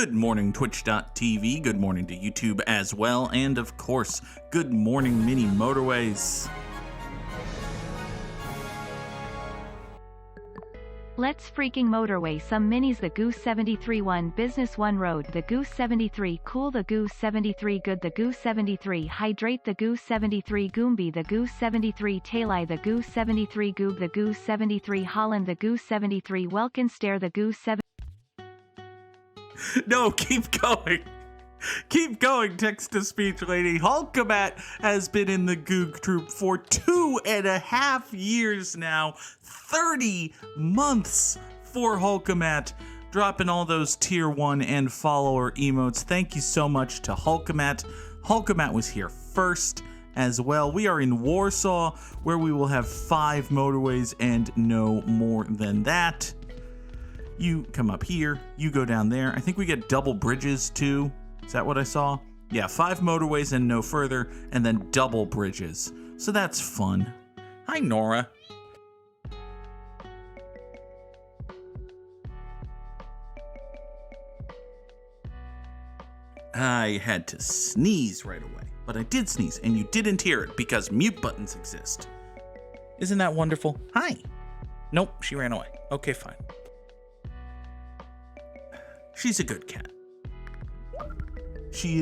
Good morning, Twitch.tv. Good morning to YouTube as well. And of course, good morning, Mini Motorways. Let's freaking motorway some minis. The Goose 73 1 Business 1 Road. The Goose 73 Cool. The Goose 73 Good. The Goose 73 Hydrate. The Goose 73 Goomby. The Goose 73 Taileye. The Goose 73 Goog. The Goose 73 Holland. The Goose 73 Welkin Stare. The Goose 7. No, keep going. Keep going, text-to-speech lady. Hulkamat has been in the Goog troop for 2.5 years now. 30 months for Hulkamat. Dropping all those tier 1 and follower emotes. Thank you so much to Hulkamat. Hulkamat was here first as well. We are in Warsaw, where we will have 5 motorways and no more than that. You come up here, you go down there. I think we get double bridges too. Is that what I saw? Yeah, 5 motorways and no further, and then double bridges. So that's fun. Hi, Nora. I had to sneeze right away, but I did sneeze, and you didn't hear it because mute buttons exist. Isn't that wonderful? Hi. Nope, she ran away. Okay, fine. She's a good cat. She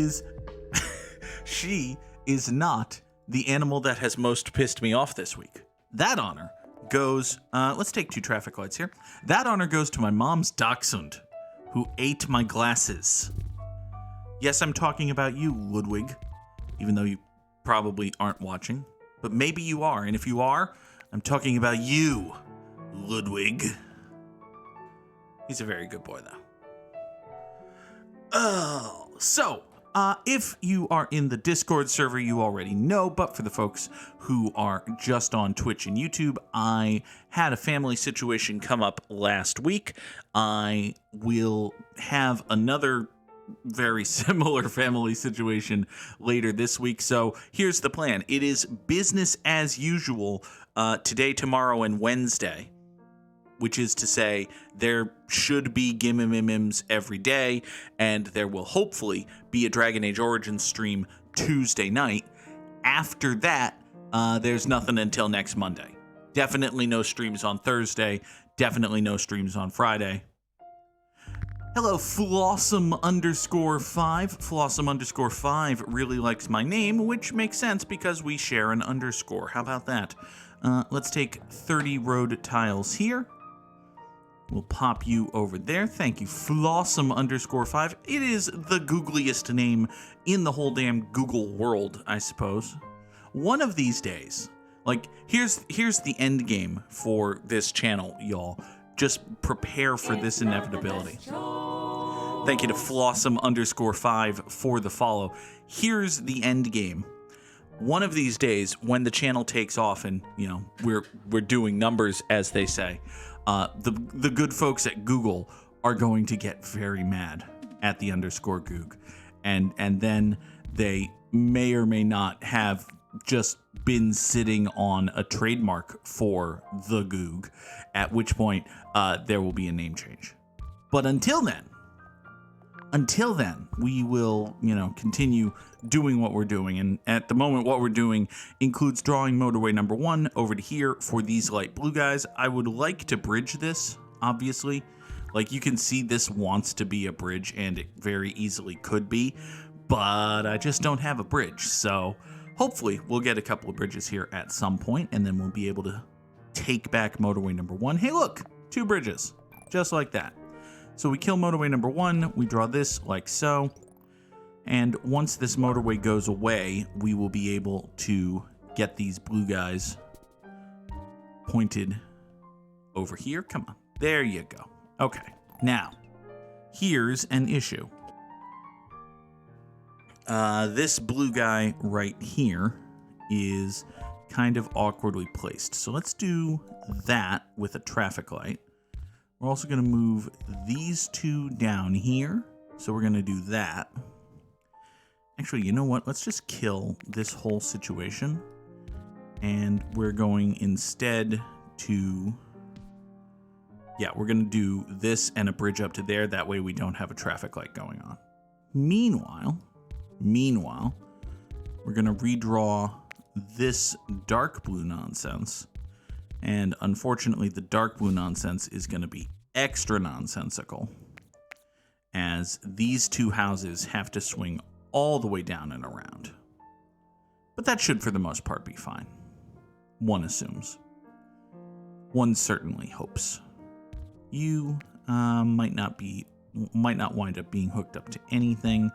is not the animal that has most pissed me off this week. That honor goes, let's take 2 traffic lights here. That honor goes to my mom's dachshund, who ate my glasses. Yes, I'm talking about you, Ludwig, even though you probably aren't watching, but maybe you are, and if you are, I'm talking about you, Ludwig. He's a very good boy, though. Oh, so, if you are in the Discord server, you already know, but for the folks who are just on Twitch and YouTube, I had a family situation come up last week. I will have another very similar family situation later this week. So here's the plan. It is business as usual today, tomorrow, and Wednesday, which is to say there should be Gimmimims every day, and there will hopefully be a Dragon Age Origins stream Tuesday night. After that, there's nothing until next Monday. Definitely no streams on Thursday. Definitely no streams on Friday. Hello, Flossom_5. Flossom_5 really likes my name, which makes sense because we share an underscore. How about that? Let's take 30 road tiles here. We'll pop you over there. Thank you, Flossom_5. It is the googliest name in the whole damn Google world, I suppose. One of these days, like, here's the end game for this channel, y'all. Just prepare for this inevitability. Thank you to Flossom_5 for the follow. Here's the end game. One of these days, when the channel takes off and, you know, we're doing numbers, as they say, the good folks at Google are going to get very mad at the _Goog. And then they may or may not have just been sitting on a trademark for the Goog, at which point there will be a name change. But until then, we will, you know, continue doing what we're doing. And at the moment, what we're doing includes drawing motorway number 1 over to here for these light blue guys. I would like to bridge this, obviously. Like, you can see this wants to be a bridge, and it very easily could be, but I just don't have a bridge. So hopefully we'll get a couple of bridges here at some point, and then we'll be able to take back motorway number 1. Hey, look, 2 bridges, just like that. So we kill motorway number 1, we draw this like so, and once this motorway goes away, we will be able to get these blue guys pointed over here. Come on, there you go. Okay, now, here's an issue. This blue guy right here is kind of awkwardly placed. So let's do that with a traffic light. We're also going to move these 2 down here. So we're going to do that. Actually, you know what? Let's just kill this whole situation. And we're going instead to Yeah, we're going to do this and a bridge up to there. That way we don't have a traffic light going on. Meanwhile, we're going to redraw this dark blue nonsense. And unfortunately, the dark blue nonsense is going to be extra nonsensical, as these two houses have to swing all the way down and around. But that should, for the most part, be fine. One assumes. One certainly hopes. You might not wind up being hooked up to anything.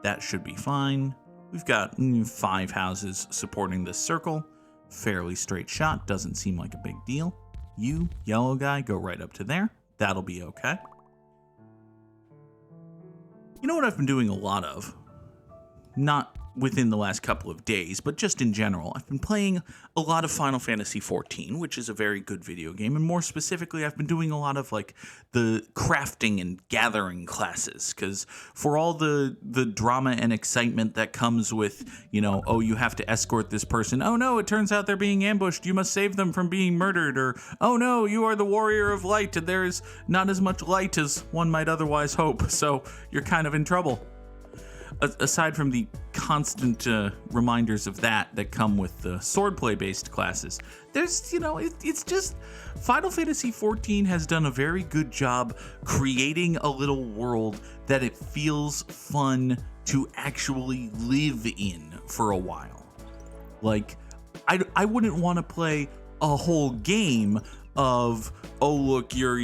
That should be fine. We've got 5 houses supporting this circle. Fairly straight shot, doesn't seem like a big deal. You, yellow guy, go right up to there. That'll be okay. You know what I've been doing a lot of? Not within the last couple of days, but just in general. I've been playing a lot of Final Fantasy XIV, which is a very good video game, and more specifically, I've been doing a lot of like the crafting and gathering classes, because for all the drama and excitement that comes with, you know, oh, you have to escort this person, oh no, it turns out they're being ambushed, you must save them from being murdered, or oh no, you are the warrior of light, and there is not as much light as one might otherwise hope, so you're kind of in trouble. Aside from the constant reminders of that come with the swordplay based classes, there's, you know, it's just Final Fantasy XIV has done a very good job creating a little world that it feels fun to actually live in for a while. Like, I wouldn't want to play a whole game of, oh look, you're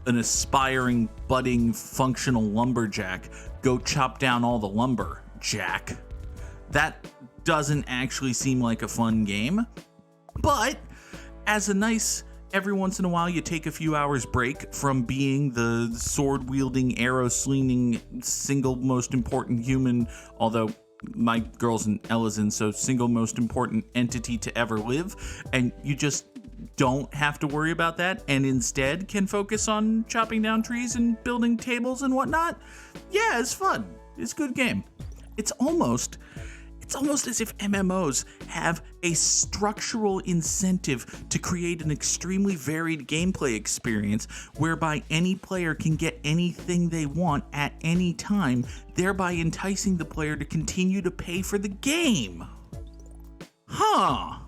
an aspiring, budding, functional lumberjack. Go chop down all the lumber, Jack. That doesn't actually seem like a fun game. But as a nice, every once in a while you take a few hours break from being the sword-wielding, arrow-slinging, single most important human, although my girl's an Elizin, so single most important entity to ever live, and you just don't have to worry about that and instead can focus on chopping down trees and building tables and whatnot. Yeah, it's fun. It's a good game. It's almost as if MMOs have a structural incentive to create an extremely varied gameplay experience whereby any player can get anything they want at any time, thereby enticing the player to continue to pay for the game. Huh.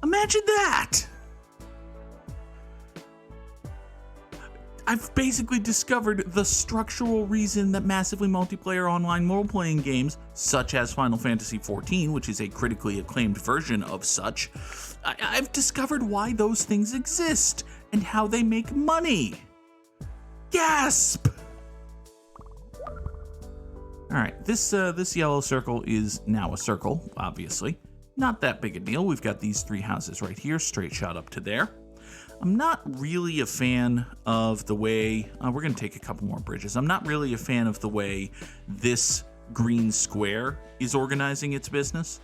Imagine that! I've basically discovered the structural reason that massively multiplayer online role-playing games, such as Final Fantasy XIV, which is a critically acclaimed version of such, I've discovered why those things exist and how they make money. Gasp! Alright, this yellow circle is now a circle, obviously. Not that big a deal. We've got these 3 houses right here, straight shot up to there. I'm not really a fan of the way, we're going to take a couple more bridges. I'm not really a fan of the way this green square is organizing its business.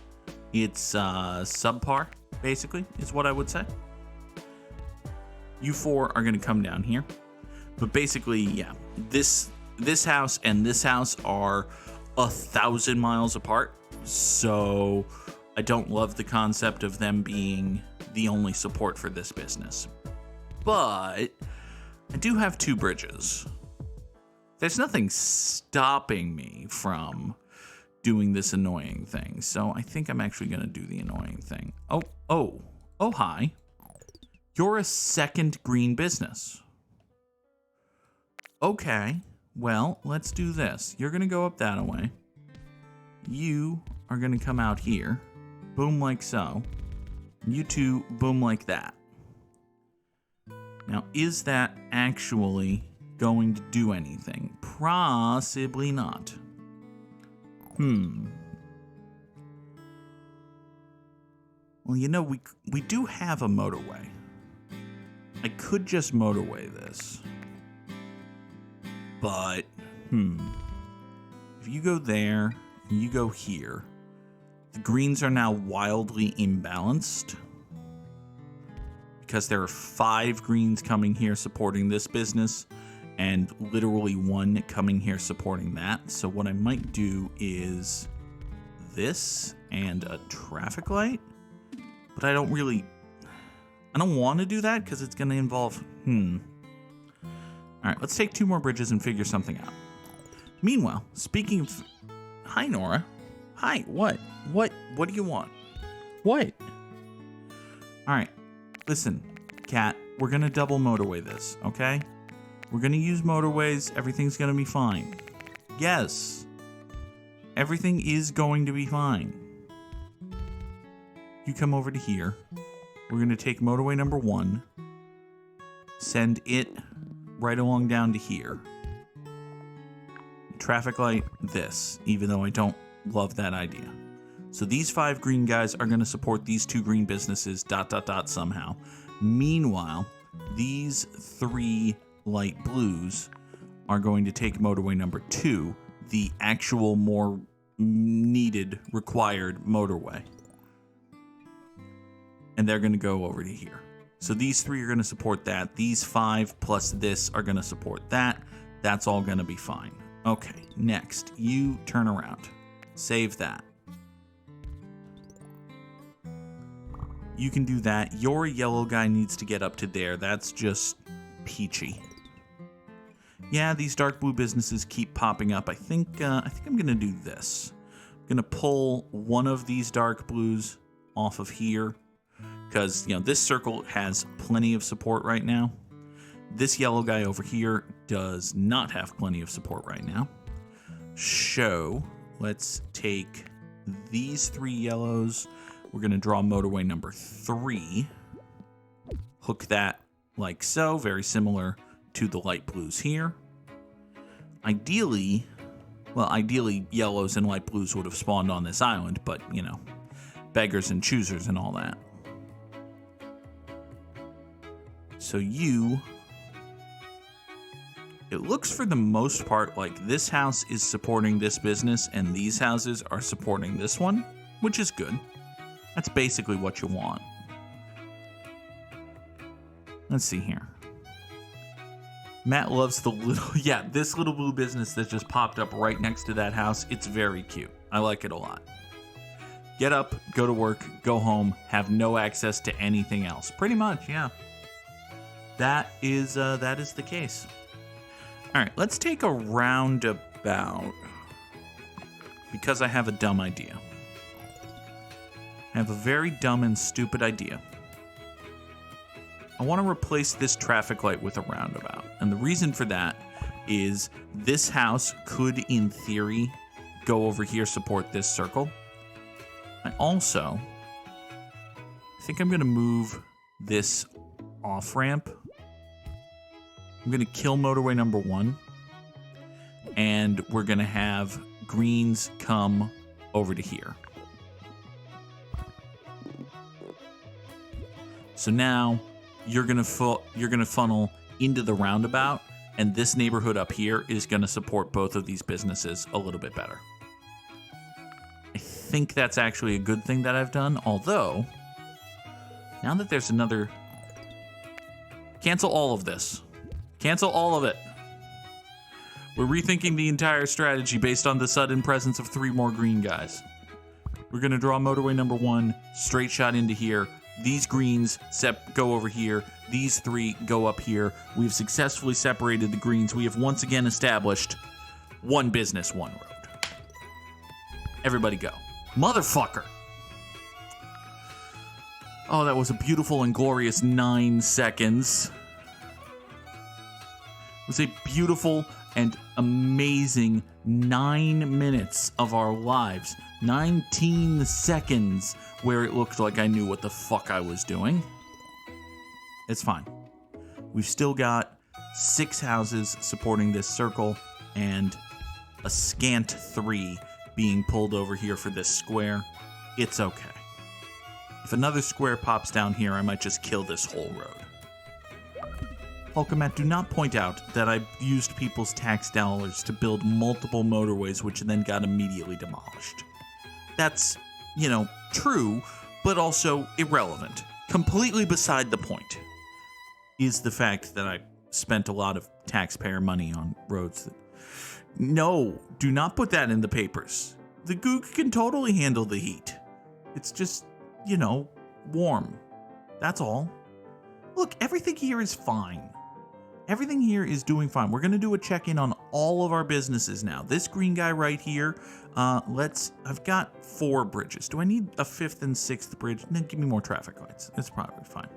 It's subpar, basically, is what I would say. You 4 are going to come down here. But basically, yeah, this house and this house are 1,000 miles apart. So I don't love the concept of them being the only support for this business. But I do have 2 bridges. There's nothing stopping me from doing this annoying thing. So I think I'm actually going to do the annoying thing. Oh, hi. You're a second green business. Okay, well, let's do this. You're going to go up that way. You are going to come out here. Boom like so. You 2, boom like that. Now, is that actually going to do anything? Possibly not. Well, you know, we do have a motorway. I could just motorway this. But, if you go there and you go here, the greens are now wildly imbalanced because there are 5 greens coming here supporting this business and literally 1 coming here supporting that. So what I might do is this and a traffic light, but I don't really I don't want to do that because it's going to involve... All right, let's take 2 more bridges and figure something out. Meanwhile, speaking of... Hi, Nora. Hi, what? What do you want? What? All right, listen, Cat, we're going to double motorway this, okay? We're going to use motorways. Everything's going to be fine. Yes. Everything is going to be fine. You come over to here. We're going to take motorway number 1. Send it right along down to here. Traffic light this, even though I don't love that idea. So these 5 green guys are going to support these 2 green businesses, ... somehow. Meanwhile, these 3 light blues are going to take motorway number 2, the actual more needed, required motorway. And they're going to go over to here. So these 3 are going to support that. These 5 plus this are going to support that. That's all going to be fine. Okay, next, you turn around. Save that. You can do that. Your yellow guy needs to get up to there. That's just peachy. Yeah, these dark blue businesses keep popping up. I think I'm gonna do this. I'm gonna pull one of these dark blues off of here because this circle has plenty of support right now. This yellow guy over here does not have plenty of support right now. So let's take these 3 yellows. We're going to draw motorway number 3. Hook that like so, very similar to the light blues here. Ideally, yellows and light blues would have spawned on this island, but, beggars and choosers and all that. So it looks for the most part like this house is supporting this business and these houses are supporting this one, which is good. That's basically what you want. Let's see here. Matt loves this little blue business that just popped up right next to that house. It's very cute. I like it a lot. Get up, go to work, go home, have no access to anything else. Pretty much, yeah. That is the case. All right, let's take a roundabout because I have a dumb idea. I have a very dumb and stupid idea. I want to replace this traffic light with a roundabout. And the reason for that is this house could, in theory, go over here, support this circle. I think I'm going to move this off-ramp. I'm going to kill motorway number 1. And we're going to have greens come over to here. So now you're gonna funnel into the roundabout, and this neighborhood up here is gonna support both of these businesses a little bit better. I think that's actually a good thing that I've done, although now that there's another... Cancel all of this. Cancel all of it. We're rethinking the entire strategy based on the sudden presence of 3 more green guys. We're gonna draw motorway number 1, straight shot into here. These greens go over here. These 3 go up here. We've successfully separated the greens. We have once again established 1 business, 1 road. Everybody go. Motherfucker! Oh, that was a beautiful and glorious 9 seconds. It was a beautiful and amazing 9 minutes of our lives. 19 seconds where it looked like I knew what the fuck I was doing. It's fine. We've still got 6 houses supporting this circle and a scant 3 being pulled over here for this square. It's okay. If another square pops down here, I might just kill this whole road. Matt, do not point out that I used people's tax dollars to build multiple motorways which then got immediately demolished. That's, true, but also irrelevant. Completely beside the point is the fact that I spent a lot of taxpayer money on roads that... No, do not put that in the papers. The Goog can totally handle the heat. It's just, warm. That's all. Look, everything here is fine. Everything here is doing fine. We're going to do a check-in on all of our businesses now. This green guy right here, I've got 4 bridges. Do I need a 5th and 6th bridge? No, give me more traffic lights. It's probably fine.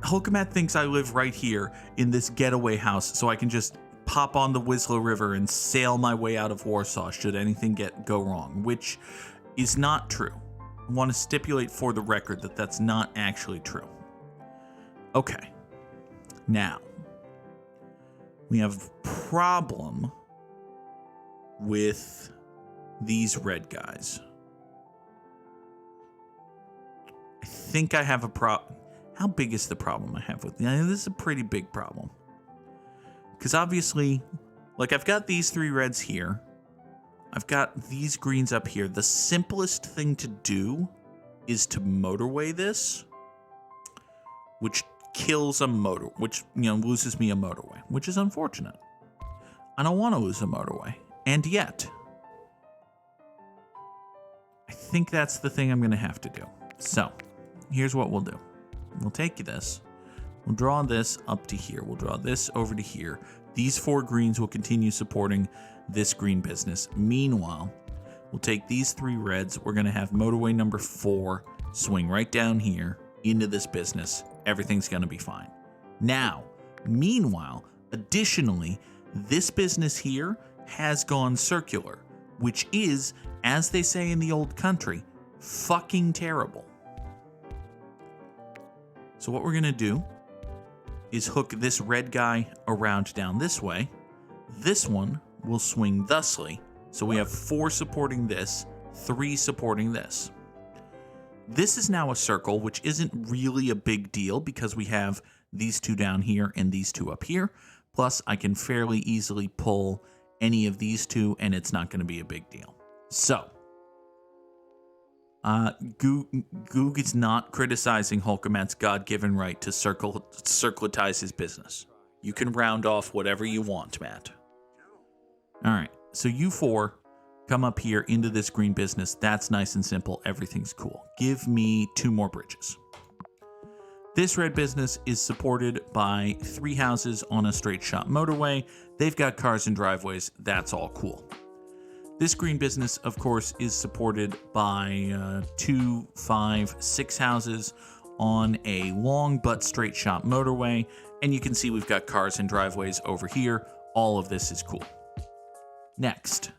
Hulkamat thinks I live right here in this getaway house, so I can just pop on the Whistler River and sail my way out of Warsaw should anything go wrong, which is not true. I want to stipulate for the record that that's not actually true. Okay, now we have a problem with these red guys. I think I have a problem. How big is the problem I have with them? This is a pretty big problem. Because obviously, like I've got these 3 reds here. I've got these greens up here. The simplest thing to do is to motorway this, which kills a motor, which, loses me a motorway, which is unfortunate. I don't want to lose a motorway. And yet, I think that's the thing I'm going to have to do. So, here's what we'll do. We'll take this. We'll draw this up to here. We'll draw this over to here. These 4 greens will continue supporting this green business. Meanwhile, we'll take these 3 reds. We're going to have motorway number 4 swing right down here into this business. Everything's going to be fine. Now, meanwhile, additionally, this business here has gone circular, which is, as they say in the old country, fucking terrible. So what we're going to do is hook this red guy around down this way. This one will swing thusly. So we have 4 supporting this, 3 supporting this. This is now a circle, which isn't really a big deal because we have these 2 down here and these 2 up here. Plus, I can fairly easily pull any of these 2 and it's not going to be a big deal. So, Goog is not criticizing Hulkamat's God-given right to circletize his business. You can round off whatever you want, Matt. All right, so you 4 come up here into this green business. That's nice and simple. Everything's cool. Give me 2 more bridges. This red business is supported by 3 houses on a straight shot motorway. They've got cars and driveways. That's all cool. This green business, of course, is supported by 2, 5, 6 houses on a long but straight shot motorway. And you can see we've got cars and driveways over here. All of this is cool. Next.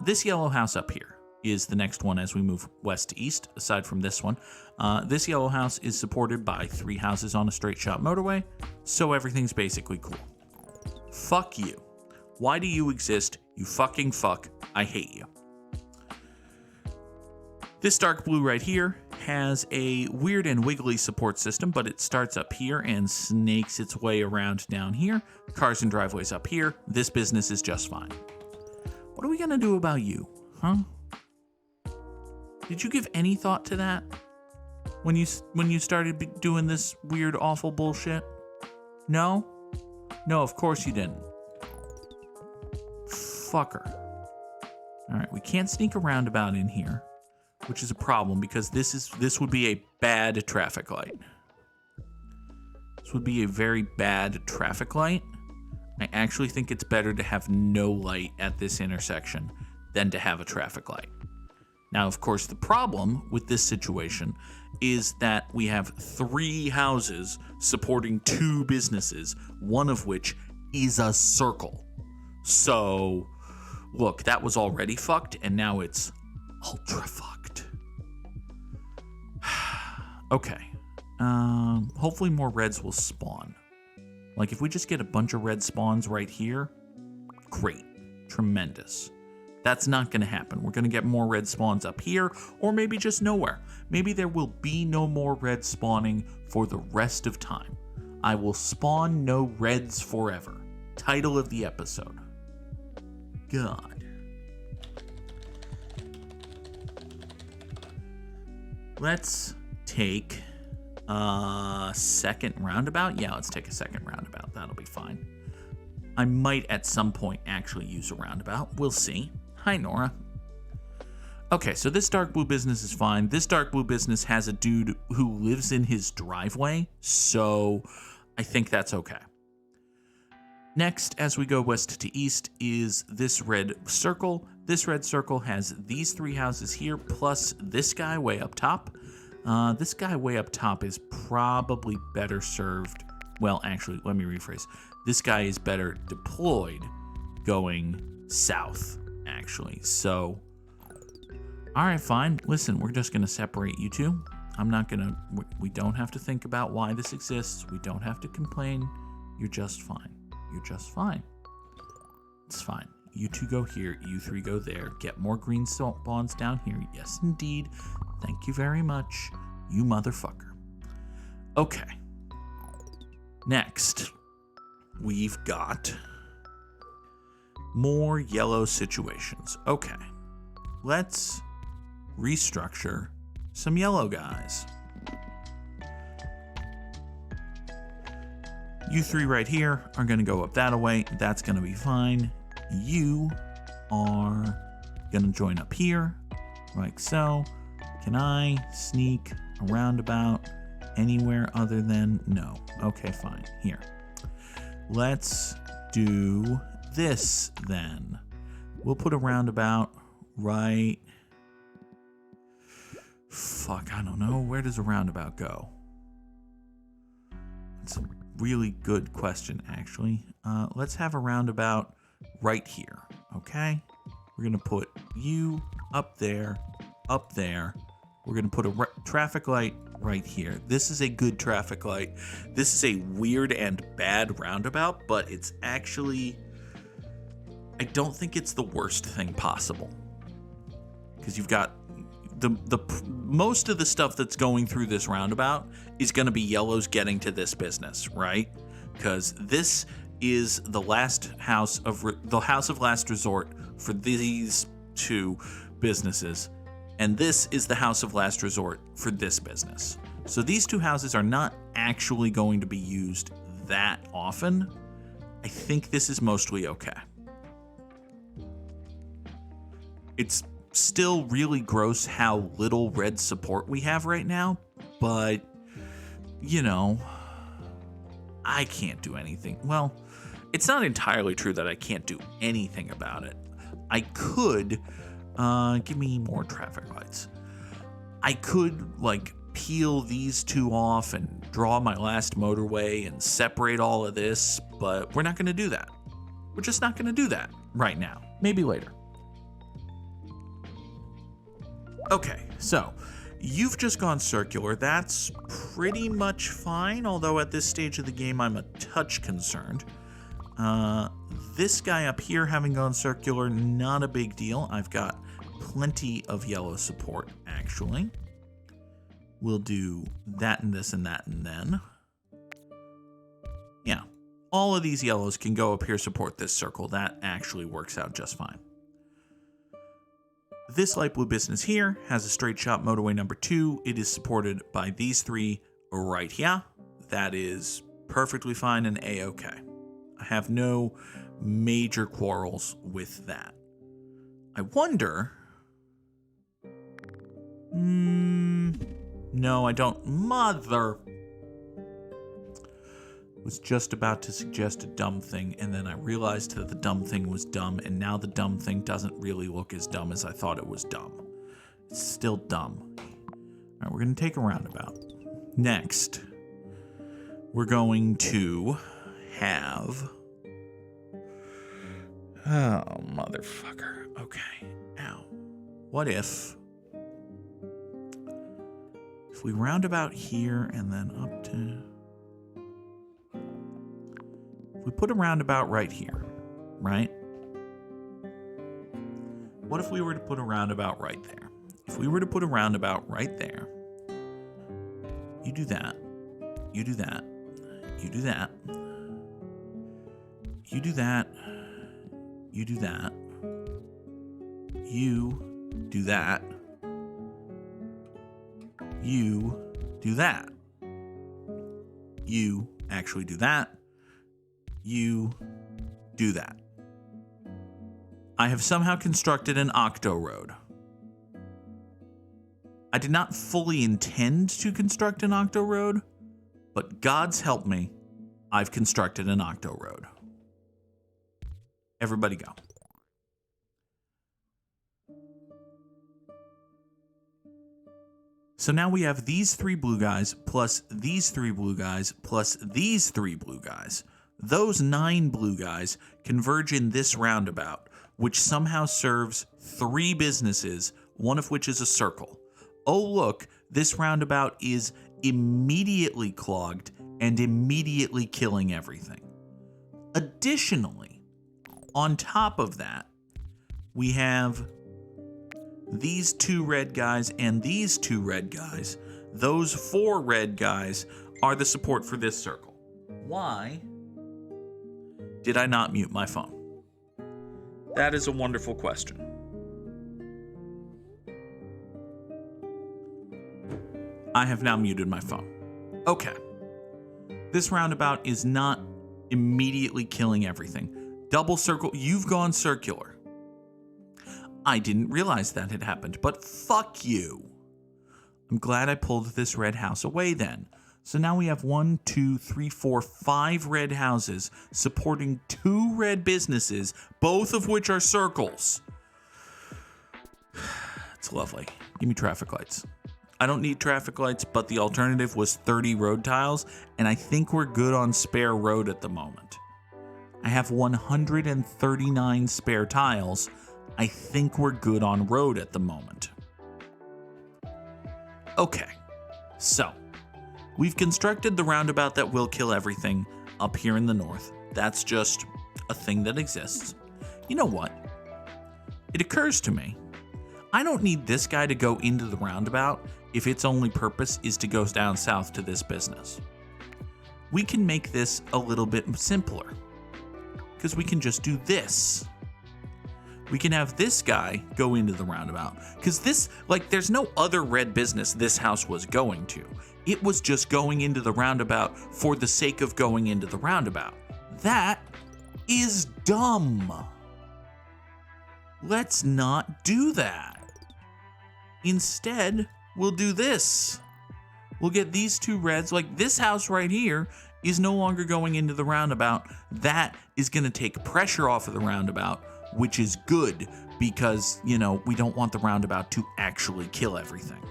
This yellow house up here is the next one as we move west to east, aside from this one. This yellow house is supported by 3 houses on a straight shot motorway, so everything's basically cool. Fuck you. Why do you exist? You fucking fuck. I hate you. This dark blue right here has a weird and wiggly support system, but it starts up here and snakes its way around down here. Cars and driveways up here. This business is just fine. What are we gonna do about you, huh? Did you give any thought to that when you started doing this weird, awful bullshit? No? No, of course you didn't. Fucker. All right, we can't sneak a roundabout in here, which is a problem because this would be a bad traffic light. This would be a very bad traffic light. I actually think it's better to have no light at this intersection than to have a traffic light. Now, of course, the problem with this situation is that we have 3 houses supporting 2 businesses, one of which is a circle. So, look, that was already fucked, and now it's ultra fucked. Okay. Hopefully more reds will spawn. Like, if we just get a bunch of red spawns right here, great. Tremendous. That's not going to happen. We're going to get more red spawns up here, or maybe just nowhere. Maybe there will be no more red spawning for the rest of time. I will spawn no reds forever. Title of the episode. God. Let's take a second roundabout. Yeah, let's take a second roundabout. That'll be fine. I might at some point actually use a roundabout. We'll see. Hi, Nora. Okay, so this dark blue business is fine. This dark blue business has a dude who lives in his driveway, so I think that's okay. Next, as we go west to east, is this red circle. This red circle has these 3 houses here, plus this guy way up top. This guy way up top is probably better served. Well, actually, let me rephrase. This guy is better deployed going south, actually. So, all right, fine. Listen, we're just going to separate you two. We don't have to think about why this exists. We don't have to complain. You're just fine. You're just fine. It's fine. You 2 go here. You 3 go there. Get more green spawns down here. Yes, indeed. Thank you very much, you motherfucker. Okay. Next, we've got more yellow situations. Okay. Let's restructure some yellow guys. You 3 right here are going to go up that way. That's going to be fine. You are going to join up here, like so. Can I sneak a roundabout anywhere other than... No. Okay, fine. Here. Let's do this then. We'll put a roundabout right... Fuck, I don't know. Where does a roundabout go? It's a really good question, actually. Let's have a roundabout right here, okay? We're going to put you up there, up there. We're going to put a traffic light right here. This is a good traffic light. This is a weird and bad roundabout, but it's actually... I don't think it's the worst thing possible. Because you've got... most of the stuff that's going through this roundabout is going to be yellows getting to this business, right? Because this is the house of last resort for these 2 businesses, and this is the house of last resort for this business. So these 2 houses are not actually going to be used that often. I think this is mostly okay. It's still really gross how little red support we have right now, but, you know, I can't do anything. Well, it's not entirely true that I can't do anything about it. I could, give me more traffic lights. I could, like, peel these 2 off and draw my last motorway and separate all of this, but we're not going to do that. We're just not going to do that right now. Maybe later. Okay, so you've just gone circular. That's pretty much fine, although at this stage of the game I'm a touch concerned. This guy up here having gone circular, not a big deal. I've got plenty of yellow support, actually. We'll do that and this and that and then. Yeah, all of these yellows can go up here, support this circle. That actually works out just fine. This light blue business here has a straight shot motorway number 2. It is supported by these 3 right here. That is perfectly fine and a-okay. I have no major quarrels with that. I wonder... no, I don't. Mother... was just about to suggest a dumb thing, and then I realized that the dumb thing was dumb, and now the dumb thing doesn't really look as dumb as I thought it was dumb. It's still dumb. All right, we're going to take a roundabout. Next, we're going to have... Oh, motherfucker. Okay. Ow. What if we roundabout here and then up to... We put a roundabout right here, right? What if we were to put a roundabout right there? If we were to put a roundabout right there, you do that, you do that, you do that, you do that, you do that, you do that, you do that, you actually do that, you do that. I have somehow constructed an octo road. I did not fully intend to construct an octo road, but God's help me, I've constructed an octo road. Everybody go. So now we have these 3 blue guys, plus these 3 blue guys, plus these 3 blue guys. Those 9 blue guys converge in this roundabout, which somehow serves 3 businesses, one of which is a circle. Oh look, this roundabout is immediately clogged and immediately killing everything. Additionally, on top of that, we have these 2 red guys and these 2 red guys. Those 4 red guys are the support for this circle. Why did I not mute my phone? That is a wonderful question. I have now muted my phone. Okay. This roundabout is not immediately killing everything. Double circle, you've gone circular. I didn't realize that had happened, but fuck you. I'm glad I pulled this red house away then. So now we have 1, 2, 3, 4, 5 red houses supporting 2 red businesses, both of which are circles. It's lovely. Give me traffic lights. I don't need traffic lights, but the alternative was 30 road tiles, and I think we're good on spare road at the moment. I have 139 spare tiles. I think we're good on road at the moment. Okay, so we've constructed the roundabout that will kill everything up here in the north. That's just a thing that exists. You know what? It occurs to me, I don't need this guy to go into the roundabout if its only purpose is to go down south to this business. We can make this a little bit simpler, because we can just do this. We can have this guy go into the roundabout, because this, like, there's no other red business this house was going to. It was just going into the roundabout for the sake of going into the roundabout. That is dumb. Let's not do that. Instead, we'll do this. We'll get these 2 reds, like this house right here is no longer going into the roundabout. That is going to take pressure off of the roundabout, which is good because, you know, we don't want the roundabout to actually kill everything.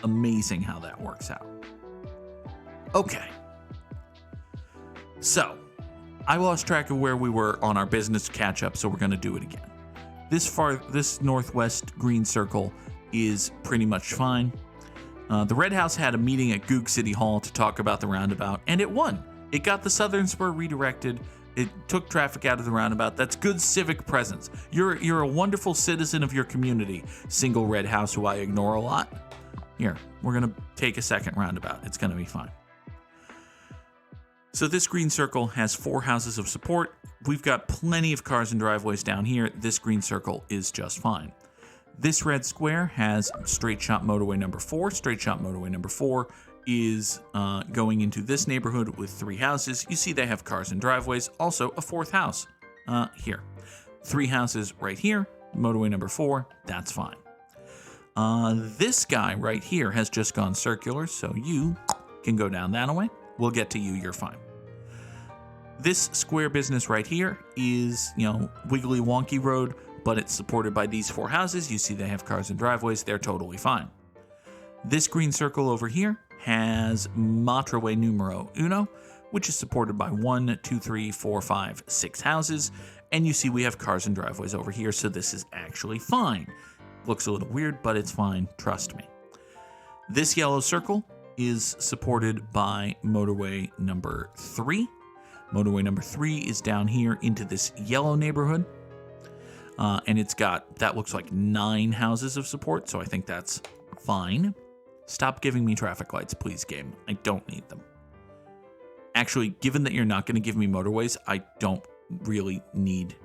Amazing how that works out. Okay. So, I lost track of where we were on our business catch up, so we're going to do it again. This northwest green circle is pretty much fine. The Red House had a meeting at Goog City Hall to talk about the roundabout, and it won. It got the southern spur redirected. It took traffic out of the roundabout. That's good civic presence. You're a wonderful citizen of your community, single Red House who I ignore a lot. Here, we're going to take a second roundabout. It's going to be fine. So this green circle has 4 houses of support. We've got plenty of cars and driveways down here. This green circle is just fine. This red square has straight shot motorway number 4. Straight shot motorway number 4 is going into this neighborhood with 3 houses. You see they have cars and driveways. Also a 4th house here. 3 houses right here. Motorway number 4. That's fine. This guy right here has just gone circular, so you can go down that way. We'll get to you. You're fine. This square business right here is, wiggly wonky road, but it's supported by these 4 houses. You see they have cars and driveways. They're totally fine. This green circle over here has Motorway numero 1, which is supported by 1, 2, 3, 4, 5, 6 houses. And you see we have cars and driveways over here, so this is actually fine. Looks a little weird, but it's fine. Trust me. This yellow circle is supported by motorway number 3. Motorway number 3 is down here into this yellow neighborhood. And it's got, that looks like 9 houses of support, so I think that's fine. Stop giving me traffic lights, please, game. I don't need them. Actually, given that you're not going to give me motorways, I don't really need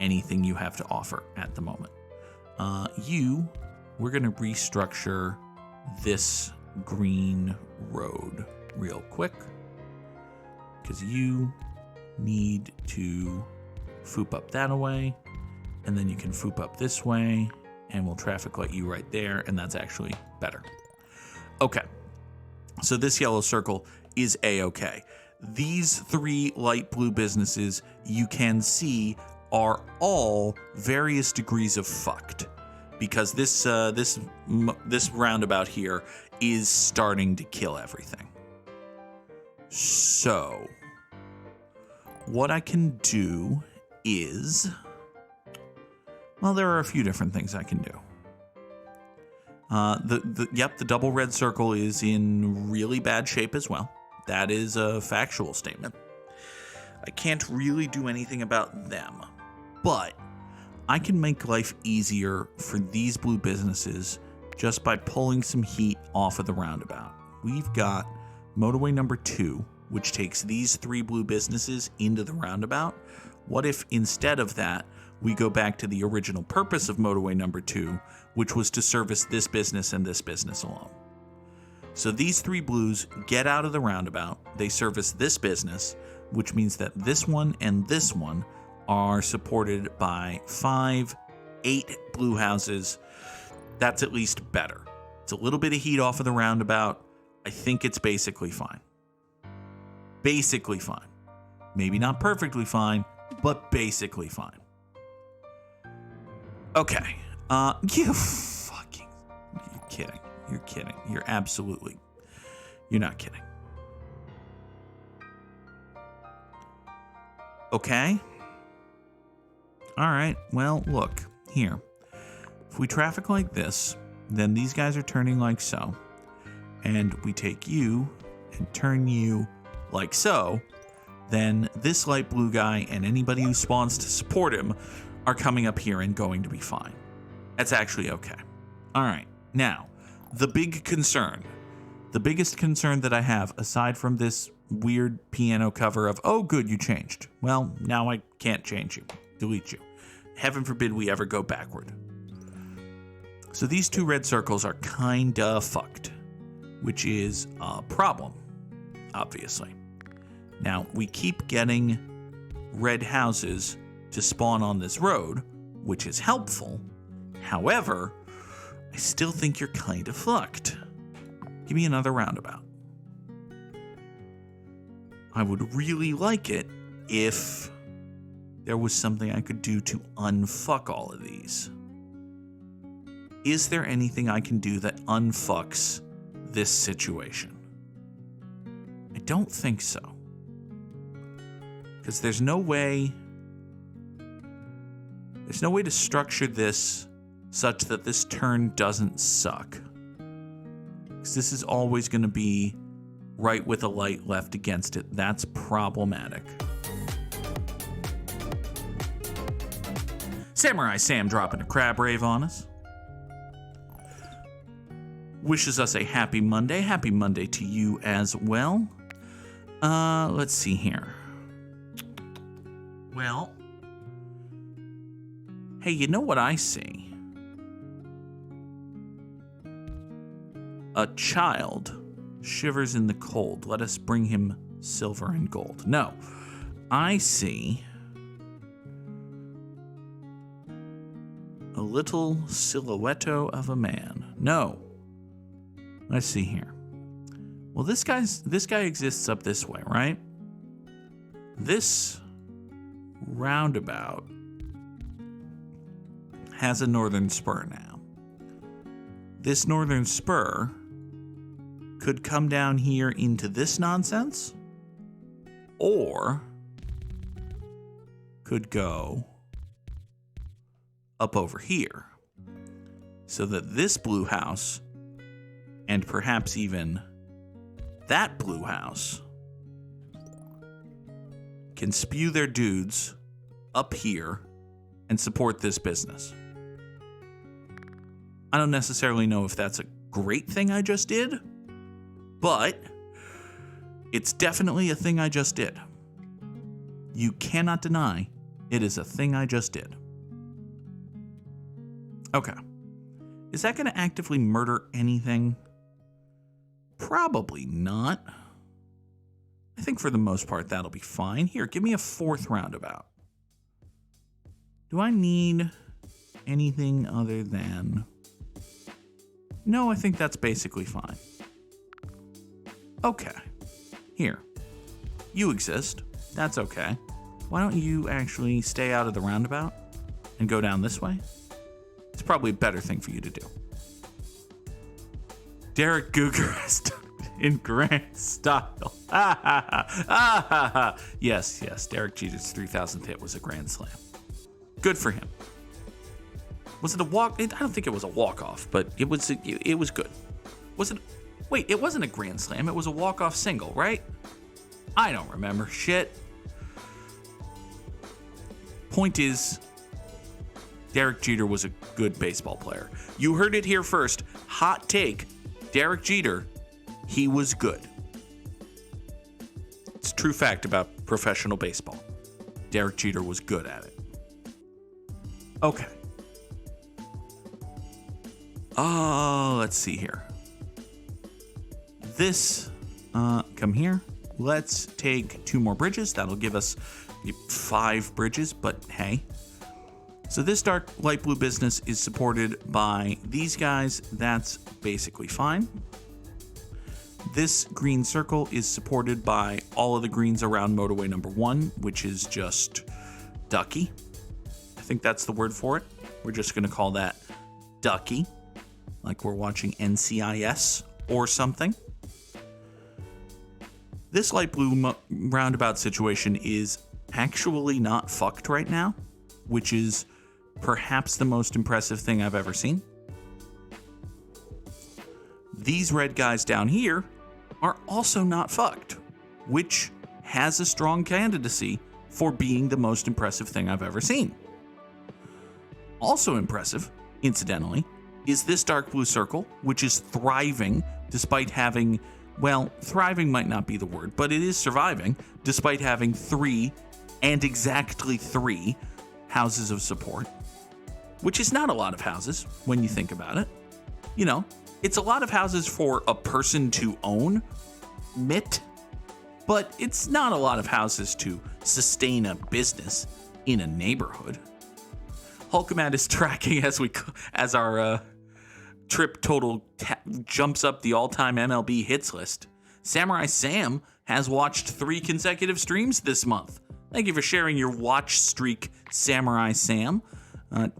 anything you have to offer at the moment. We're going to restructure this green road real quick, because you need to foop up that away, and then you can foop up this way, and we'll traffic light you right there, and that's actually better. Okay, so this yellow circle is A-okay. These 3 light blue businesses you can see are all various degrees of fucked, because this roundabout here is starting to kill everything. So what I can do is, well, there are a few different things I can do. The double red circle is in really bad shape as well. That is a factual statement. I can't really do anything about them, but I can make life easier for these blue businesses just by pulling some heat off of the roundabout. We've got motorway number 2, which takes these 3 blue businesses into the roundabout. What if instead of that, we go back to the original purpose of motorway number 2, which was to service this business and this business alone? So these 3 blues get out of the roundabout, they service this business, which means that this one and this one are supported by 8 blue houses. That's at least better. It's a little bit of heat off of the roundabout. I think it's basically fine. Basically fine. Maybe not perfectly fine, but basically fine. Okay. You're kidding. You're kidding. You're not kidding. Okay. All right. Well, look, here. If we traffic like this, then these guys are turning like so. And we take you and turn you like so, then this light blue guy and anybody who spawns to support him are coming up here and going to be fine. That's actually okay. All right. Now, the big concern. The biggest concern that I have, aside from this weird piano cover of, oh, good, you changed. Well, now I can't change you. Delete you. Heaven forbid we ever go backward. So these 2 red circles are kinda fucked, which is a problem, obviously. Now, we keep getting red houses to spawn on this road, which is helpful. However, I still think you're kind of fucked. Give me another roundabout. I would really like it if there was something I could do to unfuck all of these. Is there anything I can do that unfucks this situation? I don't think so. Because there's no way to structure this such that this turn doesn't suck. Because this is always going to be right with a light left against it. That's problematic. Samurai Sam dropping a crab rave on us. Wishes us a happy Monday. Happy Monday to you as well. Let's see here. Well, hey, you know what I see? A child shivers in the cold. Let us bring him silver and gold. No, I see a little silhouetto of a man. No. Let's see here. Well, this guy exists up this way, right? This roundabout has a northern spur now. This northern spur could come down here into this nonsense, or could go up over here, so that this blue house, and perhaps even that blue house, can spew their dudes up here and support this business. I don't necessarily know if that's a great thing I just did, but it's definitely a thing I just did. You cannot deny it is a thing I just did. Okay. Is that going to actively murder anything? Probably not. I think for the most part that'll be fine. Here, give me a 4th roundabout. Do I need anything other than... No, I think that's basically fine. Okay. Here. You exist. That's okay. Why don't you actually stay out of the roundabout and go down this way? It's probably a better thing for you to do. Derek Googer in grand style. Yes, Derek Jeter's 3,000th hit was a grand slam. Good for him. Was it a walk? I don't think it was a walk-off, but it was good. Was it? Wait, it wasn't a grand slam. It was a walk-off single, right? I don't remember shit. Point is, Derek Jeter was a good baseball player. You heard it here first. Hot take. Derek Jeter, he was good. It's a true fact about professional baseball. Derek Jeter was good at it. Okay. Let's see here. This, come here. Let's take 2 more bridges. That'll give us 5 bridges, but hey. So this dark light blue business is supported by these guys. That's basically fine. This green circle is supported by all of the greens around motorway number 1, which is just ducky. I think that's the word for it. We're just going to call that ducky, like we're watching NCIS or something. This light blue roundabout situation is actually not fucked right now, which is perhaps the most impressive thing I've ever seen. These red guys down here are also not fucked, which has a strong candidacy for being the most impressive thing I've ever seen. Also impressive, incidentally, is this dark blue circle, which is thriving despite having, well, thriving might not be the word, but it is surviving despite having 3 and exactly 3 houses of support, which is not a lot of houses when you think about it. You know, it's a lot of houses for a person to own, but it's not a lot of houses to sustain a business in a neighborhood. Hulkamat is tracking as our trip total jumps up the all-time MLB hits list. Samurai Sam has watched 3 consecutive streams this month. Thank you for sharing your watch streak, Samurai Sam.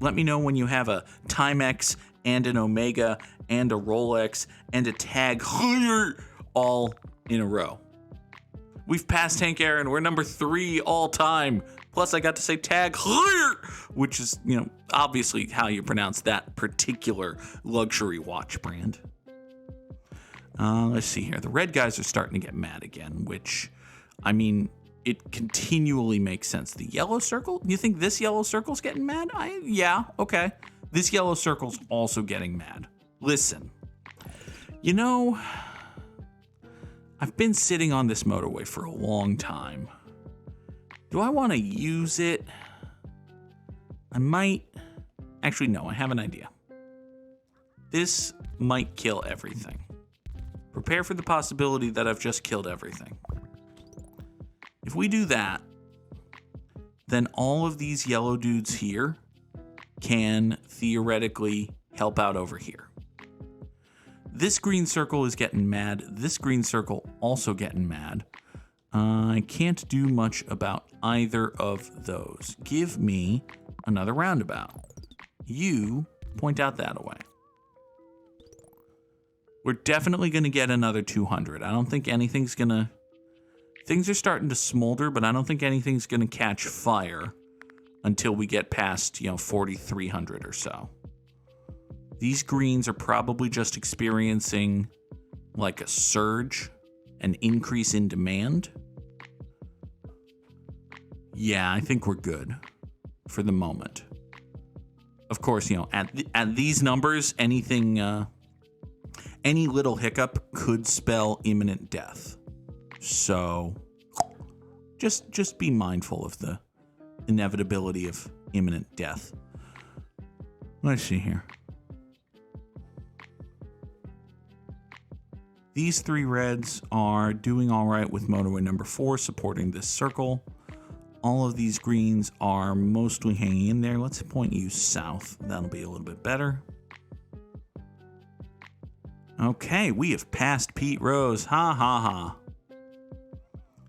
Let me know when you have a Timex and an Omega and a Rolex and a Tag Heuer all in a row. We've passed Hank Aaron. We're number 3 all time. Plus, I got to say Tag Heuer, which is, obviously how you pronounce that particular luxury watch brand. Let's see here. The red guys are starting to get mad again, which, it continually makes sense. The yellow circle? You think this yellow circle's getting mad? Yeah, okay. This yellow circle's also getting mad. Listen, I've been sitting on this motorway for a long time. Do I want to use it? I might. Actually, no, I have an idea. This might kill everything. Prepare for the possibility that I've just killed everything. If we do that, then all of these yellow dudes here can theoretically help out over here. This green circle is getting mad. This green circle also getting mad. I can't do much about either of those. Give me another roundabout. You point out that way. We're definitely going to get another 200. I don't think anything's going to... Things are starting to smolder, but I don't think anything's going to catch fire until we get past, 4,300 or so. These greens are probably just experiencing like a surge, an increase in demand. Yeah, I think we're good for the moment. Of course, at these numbers, anything, any little hiccup could spell imminent death. So just be mindful of the inevitability of imminent death. Let's see here. These 3 reds are doing all right with motorway number 4, supporting this circle. all of these greens are mostly hanging in there. Let's point you south. That'll be a little bit better. Okay, we have passed Pete Rose. Ha ha ha.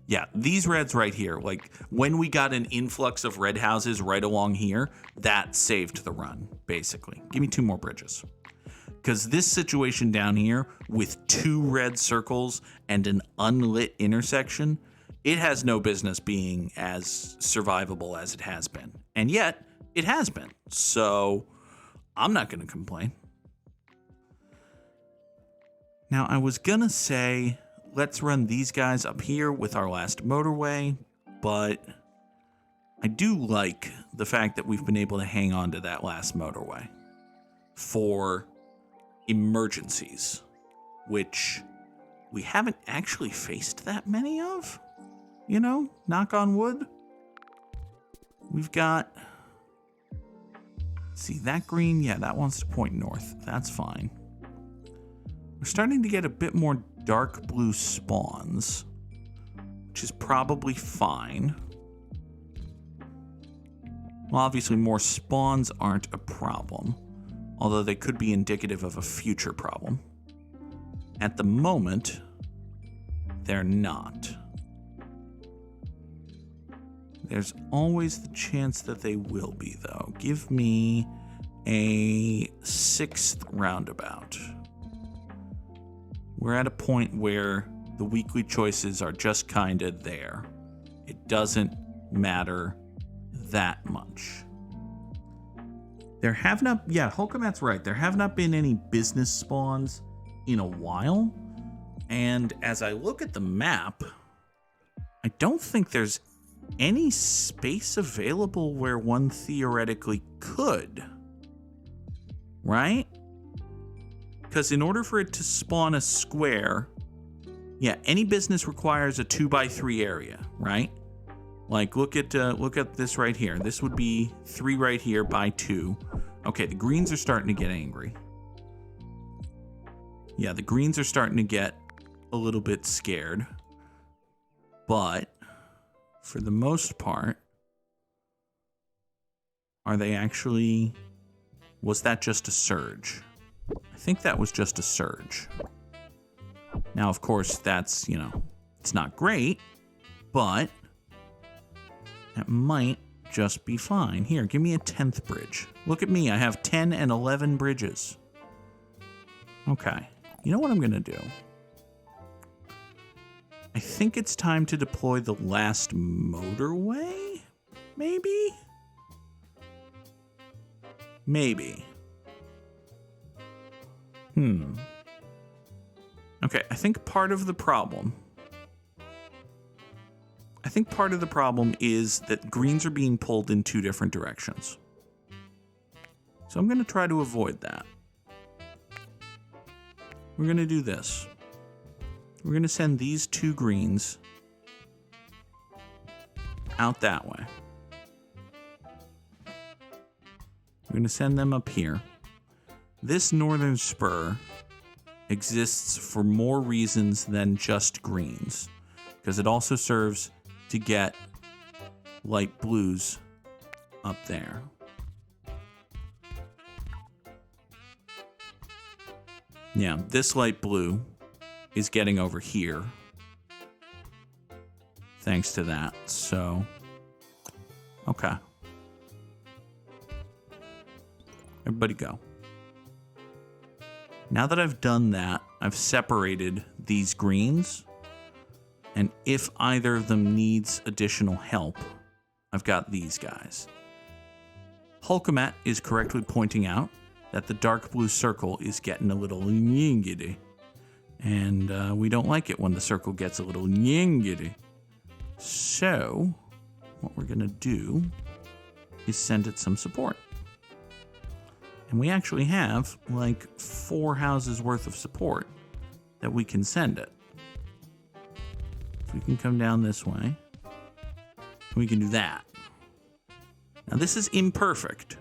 Yeah, these reds right here, like when we got an influx of red houses right along here, that saved the run, basically. Give me 2 more bridges. Because this situation down here with 2 red circles and an unlit intersection, it has no business being as survivable as it has been. And yet, it has been. So, I'm not going to complain. Now, I was going to say, let's run these guys up here with our last motorway, but I do like the fact that we've been able to hang on to that last motorway for emergencies, which we haven't actually faced that many of, you know, knock on wood. We've got, see that green, yeah, that wants to point north. That's fine. We're starting to get a bit more dark blue spawns, which is probably fine. Well, obviously more spawns aren't a problem, although they could be indicative of a future problem. At the moment, they're not. There's always the chance that they will be, though. Give me a 6th roundabout. We're at a point where the weekly choices are just kind of there. It doesn't matter that much. There have not, yeah, Holcomat's right. There have not been any business spawns in a while. And as I look at the map, I don't think there's any space available where one theoretically could. Right? Because in order for it to spawn a square, yeah, any business requires a 2x3 area, right? Like look at this right here. This would be 3 right here by 2. Okay, the greens are starting to get angry. Yeah, the greens are starting to get a little bit scared. But for the most part, are they actually, was that just a surge? I think that was just a surge. Now, of course, that's, you know, it's not great, but that might just be fine. Here, give me a 10th bridge. Look at me, I have 10 and 11 bridges. Okay, you know what I'm gonna do? I think it's time to deploy the last motorway? Maybe? Maybe. Okay, I think part of the problem is that greens are being pulled in 2 different directions. So I'm going to try to avoid that. We're going to do this. We're going to send these 2 greens out that way. We're going to send them up here. This northern spur exists for more reasons than just greens, because it also serves to get light blues up there. Yeah, this light blue is getting over here thanks to that, so okay. Everybody go. Now that I've done that, I've separated these greens, and if either of them needs additional help, I've got these guys. Hulkamat is correctly pointing out that the dark blue circle is getting a little yingity, and we don't like it when the circle gets a little yingity. So, what we're going to do is send it some support. And we actually have like 4 houses worth of support that we can send it. If we can come down this way, we can do that. Now this is imperfect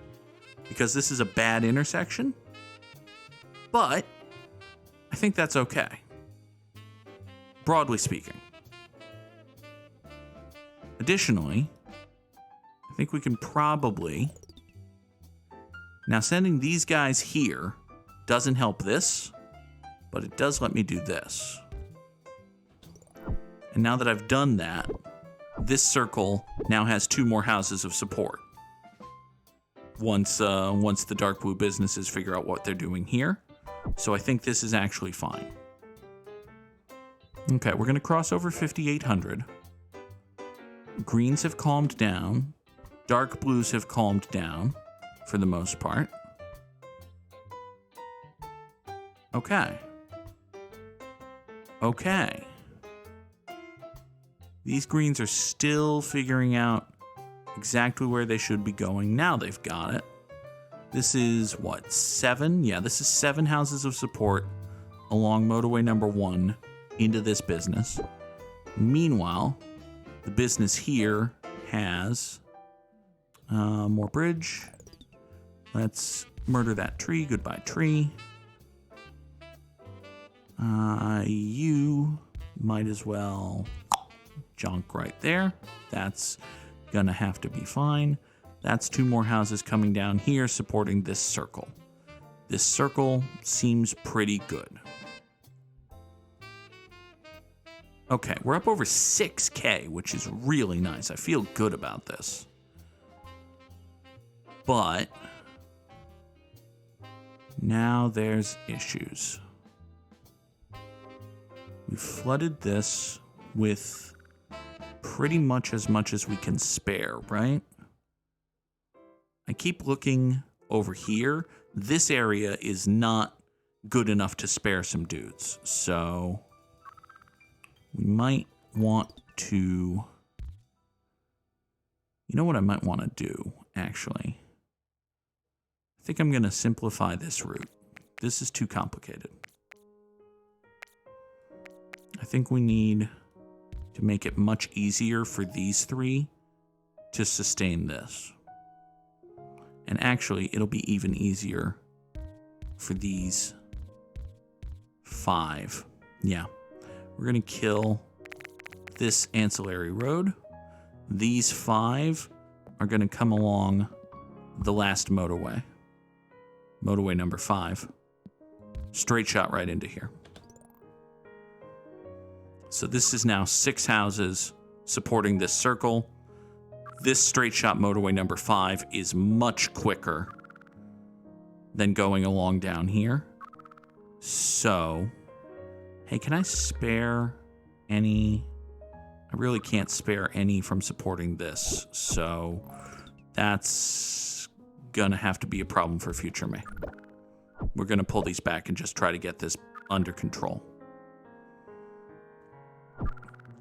because this is a bad intersection, but I think that's okay, broadly speaking. Additionally, think we can probably... Now, sending these guys here doesn't help this, but it does let me do this. And now that I've done that, this circle now has 2 more houses of support. Once the dark blue businesses figure out what they're doing here. So I think this is actually fine. Okay, we're going to cross over 5,800. Greens have calmed down. Dark blues have calmed down for the most part. Okay. Okay. These greens are still figuring out exactly where they should be going. Now they've got it. This is, what, 7? Yeah, this is 7 houses of support along motorway number 1 into this business. Meanwhile, the business here has more bridge. Let's murder that tree. Goodbye, tree. You might as well junk right there. That's gonna have to be fine. That's 2 more houses coming down here supporting this circle. This circle seems pretty good. Okay, we're up over 6K, which is really nice. I feel good about this. But now there's issues. We flooded this with pretty much as we can spare, right? I keep looking over here. This area is not good enough to spare some dudes. So we might want to... You know what I might want to do, actually? I think I'm going to simplify this route. This is too complicated. I think we need to make it much easier for these 3 to sustain this. And actually, it'll be even easier for these 5. Yeah. We're going to kill this ancillary road. These 5 are going to come along the last motorway. Motorway number 5. Straight shot right into here. So this is now 6 houses supporting this circle. This straight shot motorway number 5 is much quicker than going along down here. So, hey, can I spare any? I really can't spare any from supporting this. So that's gonna have to be a problem for future me. We're gonna pull these back and just try to get this under control.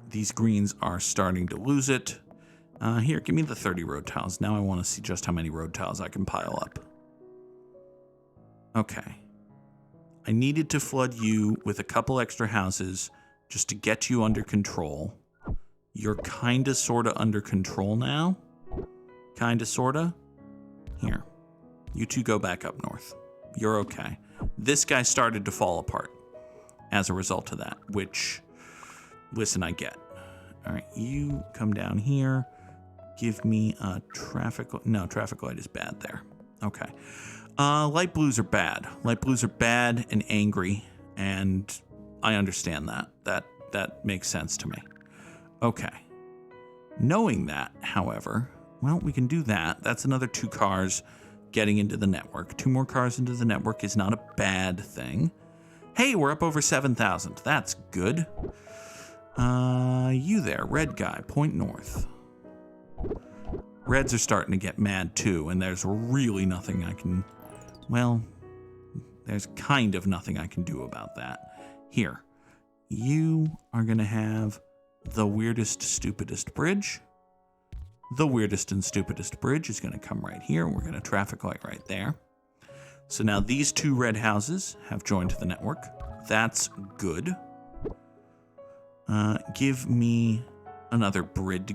These greens are starting to lose it. Here, give me the 30 road tiles. Now I want to see just how many road tiles I can pile up. Okay. I needed to flood you with a couple extra houses just to get you under control. You're kinda sorta under control now. Kinda sorta. Here. You 2 go back up north. You're okay. This guy started to fall apart as a result of that, which... Listen, I get. All right, you come down here. Give me a traffic... No, traffic light is bad there. Okay. Light blues are bad. Light blues are bad and angry, and I understand that. That makes sense to me. Okay. Knowing that, however, well, we can do that. That's another 2 cars getting into the network. 2 more cars into the network is not a bad thing. Hey, we're up over 7,000. That's good. You there, red guy, point north. Reds are starting to get mad too, and there's really nothing I can... Well, there's kind of nothing I can do about that. Here, you are going to have the weirdest, stupidest bridge. The weirdest and stupidest bridge is going to come right here. We're going to traffic light right there. So now these 2 red houses have joined the network. That's good. Give me another bridge.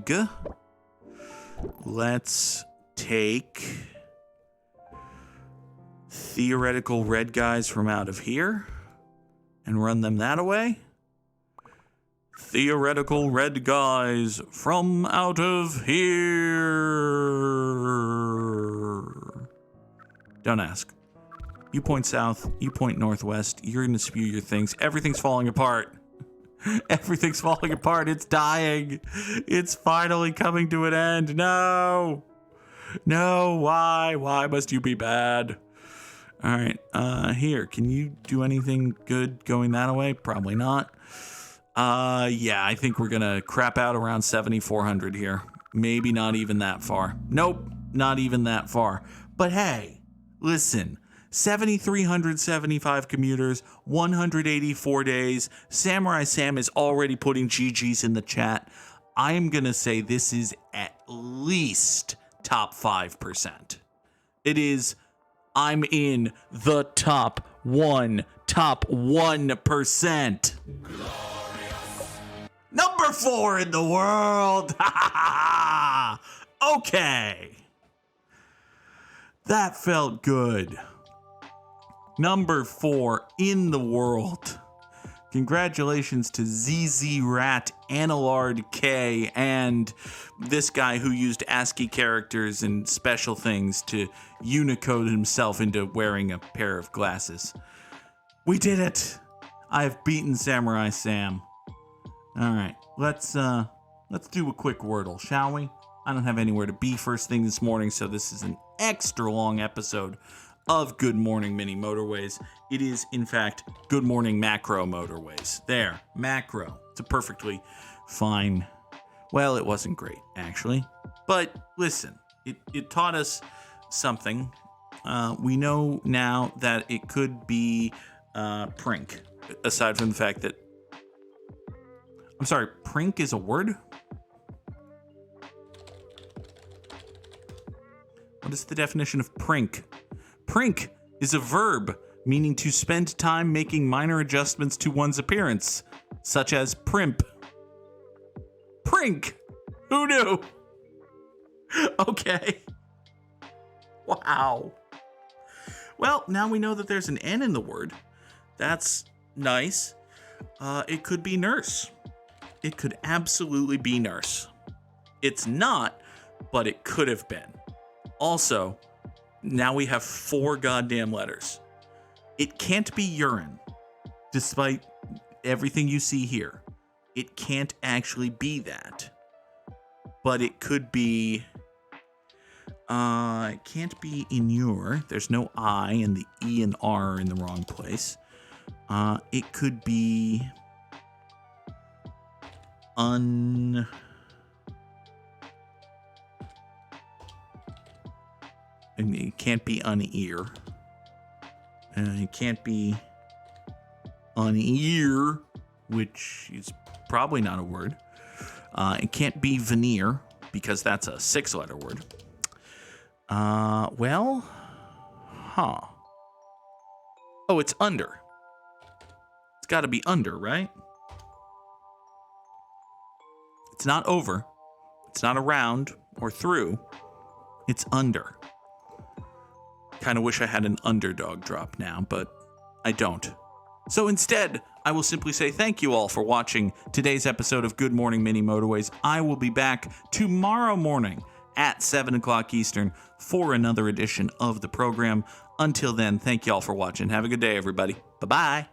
Let's take theoretical red guys from out of here and run them that away. Theoretical red guys from out of here. Don't ask. You point south, you point northwest, you're going to spew your things. Everything's falling apart. Everything's falling apart. It's dying. It's finally coming to an end. No. No, why? Why must you be bad? All right, here, can you do anything good going that way? Probably not. Yeah, I think we're gonna crap out around 7,400 here. Maybe not even that far. Nope, not even that far. But hey, listen, 7,375 commuters, 184 days. Samurai Sam is already putting GGs in the chat. I am gonna say this is at least top 5%. It is. I'm in the top 1%. Number 4 in the world. Okay. That felt good. Number 4 in the world. Congratulations to ZZ Rat, Analard K, and this guy who used ASCII characters and special things to Unicode himself into wearing a pair of glasses. We did it! I have beaten Samurai Sam. Alright, let's do a quick Wordle, shall we? I don't have anywhere to be first thing this morning, so this is an extra long episode of Good Morning Mini Motorways. It is, in fact, Good Morning Macro Motorways. There, macro. It's a perfectly fine... Well, it wasn't great, actually. But listen, it taught us something. We know now that it could be prink, aside from the fact that... I'm sorry, prink is a word? What is the definition of prink? Prink is a verb meaning to spend time making minor adjustments to one's appearance, such as primp. Prink! Who knew? Okay. Wow. Well, now we know that there's an N in the word. That's nice. It could be nurse. It could absolutely be nurse. It's not, but it could have been. Also, now we have 4 goddamn letters. It can't be urine, despite everything you see here. It can't actually be that. But it could be... it can't be inure. There's no I, and the E and R are in the wrong place. It could be... And it can't be unear. It can't be unear, which is probably not a word. It can't be veneer, because that's a 6-letter word. Well, huh. Oh, it's under. It's got to be under, right? It's not over. It's not around or through. It's under. Kind of wish I had an underdog drop now, but I don't. So instead, I will simply say thank you all for watching today's episode of Good Morning Mini Motorways. I will be back tomorrow morning at 7 o'clock Eastern for another edition of the program. Until then, thank you all for watching. Have a good day, everybody. Bye-bye.